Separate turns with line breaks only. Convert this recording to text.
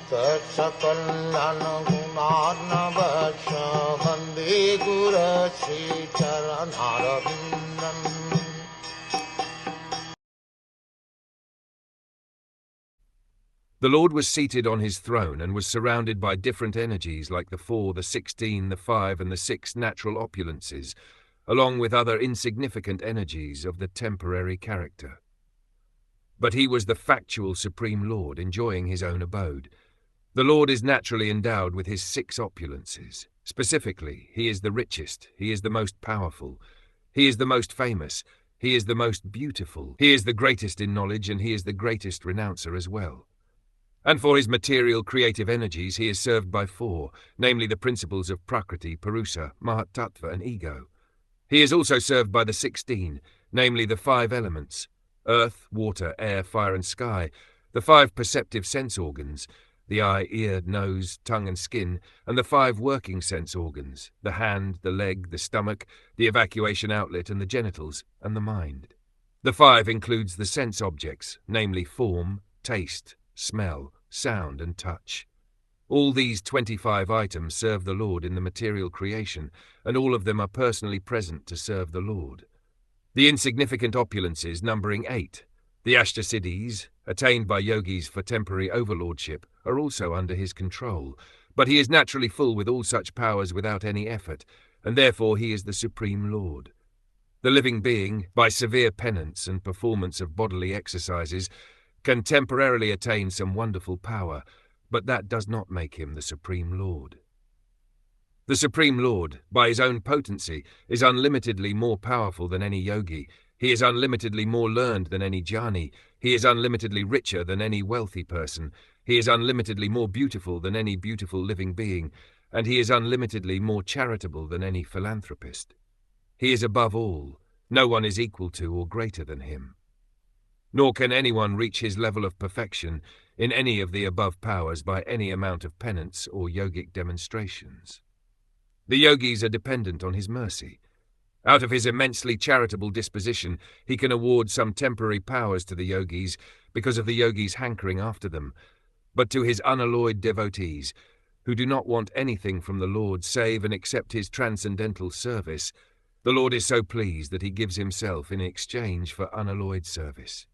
Sakal Gunarnavasha Vande Guru Sri Charanarabindam.
The Lord was seated on his throne and was surrounded by different energies like the 4, the 16, the 5, and the 6 natural opulences, along with other insignificant energies of the temporary character. But he was the factual Supreme Lord, enjoying his own abode. The Lord is naturally endowed with his 6 opulences. Specifically, he is the richest, he is the most powerful, he is the most famous, he is the most beautiful, he is the greatest in knowledge, and he is the greatest renouncer as well. And for his material creative energies he is served by 4, namely the principles of Prakriti, Purusa, Mahatattva, and Ego. He is also served by the 16, namely the 5 elements, earth, water, air, fire, and sky, the 5 perceptive sense organs, the eye, ear, nose, tongue, and skin, and the 5 working sense organs, the hand, the leg, the stomach, the evacuation outlet, and the genitals, and the mind. The 5 includes the sense objects, namely form, taste, smell, sound, and touch. All these 25 items serve the Lord in the material creation, and all of them are personally present to serve the Lord. The insignificant opulences numbering 8, the Ashtasiddhis, attained by yogis for temporary overlordship, are also under his control, but he is naturally full with all such powers without any effort, and therefore he is the Supreme Lord. The living being, by severe penance and performance of bodily exercises, can temporarily attain some wonderful power, but that does not make him the Supreme Lord. The Supreme Lord, by his own potency, is unlimitedly more powerful than any yogi. He is unlimitedly more learned than any jnani. He is unlimitedly richer than any wealthy person. He is unlimitedly more beautiful than any beautiful living being, and he is unlimitedly more charitable than any philanthropist. He is above all. No one is equal to or greater than him. Nor can anyone reach his level of perfection in any of the above powers by any amount of penance or yogic demonstrations. The yogis are dependent on his mercy. Out of his immensely charitable disposition, he can award some temporary powers to the yogis because of the yogis' hankering after them, but to his unalloyed devotees, who do not want anything from the Lord save and accept his transcendental service, the Lord is so pleased that he gives himself in exchange for unalloyed service.